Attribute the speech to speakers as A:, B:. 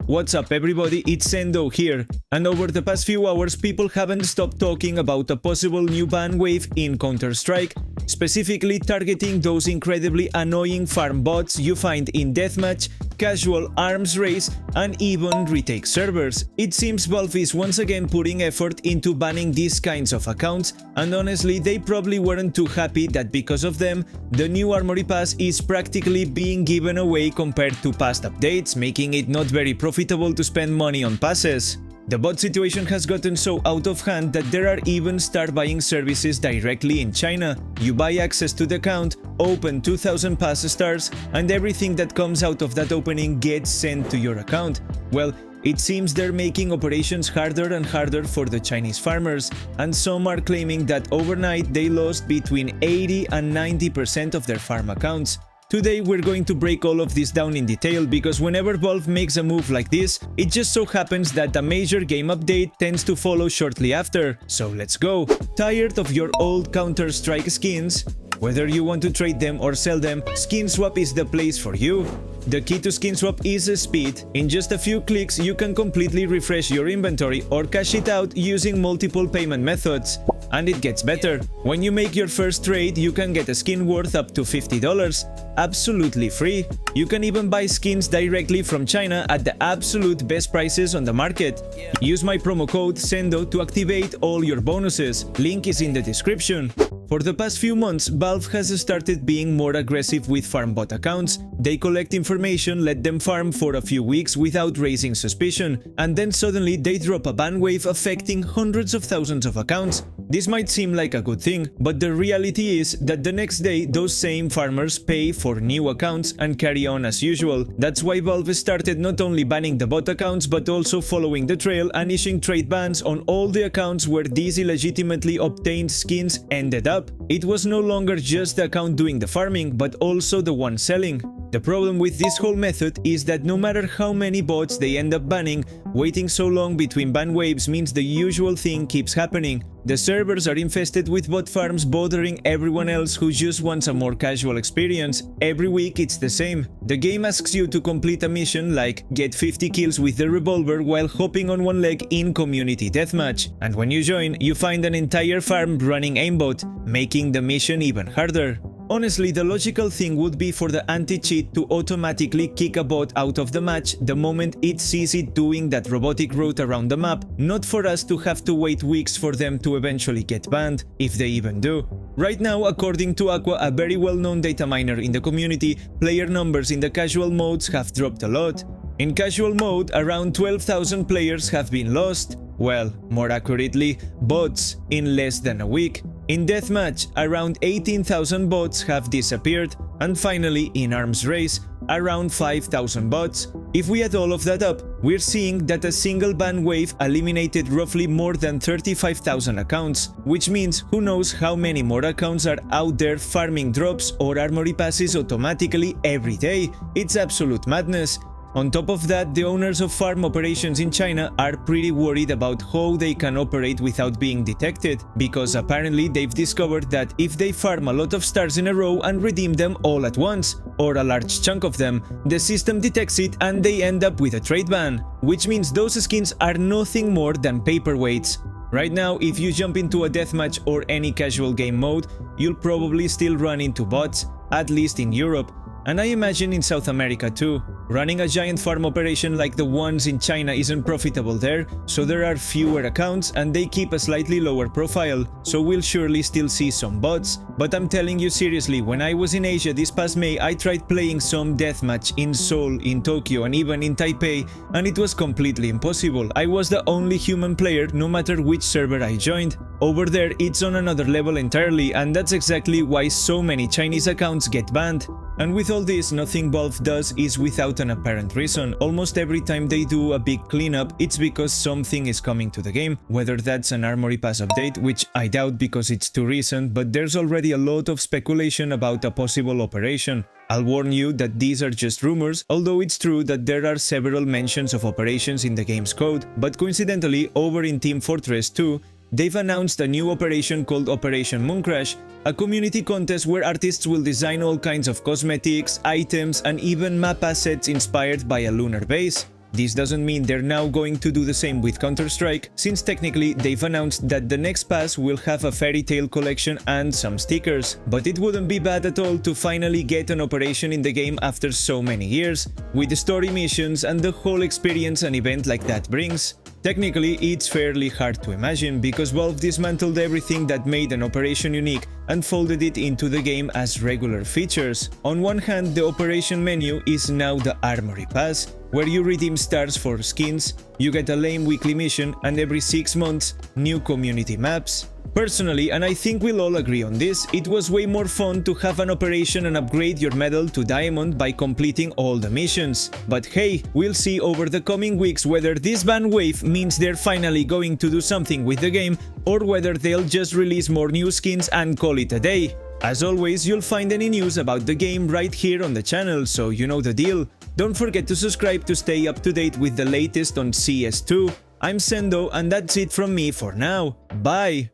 A: What's up everybody, it's Sendoh here, and over the past few hours people haven't stopped talking about a possible new ban wave in Counter-Strike, specifically targeting those incredibly annoying farm bots you find in deathmatch, casual arms race, and even retake servers. It seems Valve is once again putting effort into banning these kinds of accounts, and honestly they probably weren't too happy that because of them, the new Armory Pass is practically being given away compared to past updates, making it not very profitable to spend money on passes. The bot situation has gotten so out of hand that there are even start buying services directly in China. You buy access to the account, open 2000 pass stars, and everything that comes out of that opening gets sent to your account. Well, it seems they're making operations harder and harder for the Chinese farmers, and some are claiming that overnight they lost between 80 and 90% of their farm accounts. Today we're going to break all of this down in detail, because whenever Valve makes a move like this, it just so happens that a major game update tends to follow shortly after. So let's go! Tired of your old Counter-Strike skins? Whether you want to trade them or sell them, SkinSwap is the place for you. The key to SkinSwap is speed. In just a few clicks you can completely refresh your inventory or cash it out using multiple payment methods. And it gets better. When you make your first trade, you can get a skin worth up to $50, absolutely free. You can even buy skins directly from China at the absolute best prices on the market. Use my promo code sendoh to activate all your bonuses. Link is in the description. For the past few months, Valve has started being more aggressive with farm bot accounts. They collect information, let them farm for a few weeks without raising suspicion, and then suddenly they drop a ban wave affecting hundreds of thousands of accounts. This might seem like a good thing, but the reality is that the next day those same farmers pay for new accounts and carry on as usual. That's why Valve started not only banning the bot accounts but also following the trail and issuing trade bans on all the accounts where these illegitimately obtained skins ended up. It was no longer just the account doing the farming, but also the one selling. The problem with this whole method is that no matter how many bots they end up banning, waiting so long between ban waves means the usual thing keeps happening. The servers are infested with bot farms bothering everyone else who just wants a more casual experience. Every week it's the same. The game asks you to complete a mission like get 50 kills with the revolver while hopping on one leg in community deathmatch. And when you join, you find an entire farm running aimbot, making the mission even harder. Honestly, the logical thing would be for the anti-cheat to automatically kick a bot out of the match the moment it sees it doing that robotic route around the map, not for us to have to wait weeks for them to eventually get banned, if they even do. Right now, according to Aqua, a very well-known data miner in the community, player numbers in the casual modes have dropped a lot. In casual mode, around 12,000 players have been lost. Well, more accurately, bots, in less than a week. In deathmatch, around 18,000 bots have disappeared, and finally, in arms race, around 5,000 bots. If we add all of that up, we're seeing that a single ban wave eliminated roughly more than 35,000 accounts, which means who knows how many more accounts are out there farming drops or armory passes automatically every day. It's absolute madness. On top of that, the owners of farm operations in China are pretty worried about how they can operate without being detected, because apparently they've discovered that if they farm a lot of stars in a row and redeem them all at once, or a large chunk of them, the system detects it and they end up with a trade ban, which means those skins are nothing more than paperweights. Right now, if you jump into a deathmatch or any casual game mode, you'll probably still run into bots, at least in Europe, and I imagine in South America too. Running a giant farm operation like the ones in China isn't profitable there, so there are fewer accounts and they keep a slightly lower profile, so we'll surely still see some bots. But I'm telling you seriously, when I was in Asia this past May, I tried playing some deathmatch in Seoul, in Tokyo, and even in Taipei, and it was completely impossible. I was the only human player no matter which server I joined. Over there it's on another level entirely, and that's exactly why so many Chinese accounts get banned. And with all this, nothing Valve does is without an apparent reason. Almost every time they do a big cleanup, it's because something is coming to the game, whether that's an Armory Pass update, which I doubt because it's too recent, but there's already a lot of speculation about a possible operation. I'll warn you that these are just rumors, although it's true that there are several mentions of operations in the game's code, but coincidentally, over in Team Fortress 2, they've announced a new operation called Operation Mooncrash, a community contest where artists will design all kinds of cosmetics, items, and even map assets inspired by a lunar base. This doesn't mean they're now going to do the same with Counter-Strike, since technically they've announced that the next pass will have a fairy tale collection and some stickers, but it wouldn't be bad at all to finally get an operation in the game after so many years, with the story missions and the whole experience an event like that brings. Technically, it's fairly hard to imagine, because Valve dismantled everything that made an operation unique and folded it into the game as regular features. On one hand, the operation menu is now the Armory Pass, where you redeem stars for skins, you get a lame weekly mission, and every 6 months, new community maps. Personally, and I think we'll all agree on this, it was way more fun to have an operation and upgrade your medal to diamond by completing all the missions. But hey, we'll see over the coming weeks whether this ban wave means they're finally going to do something with the game, or whether they'll just release more new skins and call it a day. As always, you'll find any news about the game right here on the channel, so you know the deal. Don't forget to subscribe to stay up to date with the latest on CS2. I'm Sendoh, and that's it from me for now. Bye!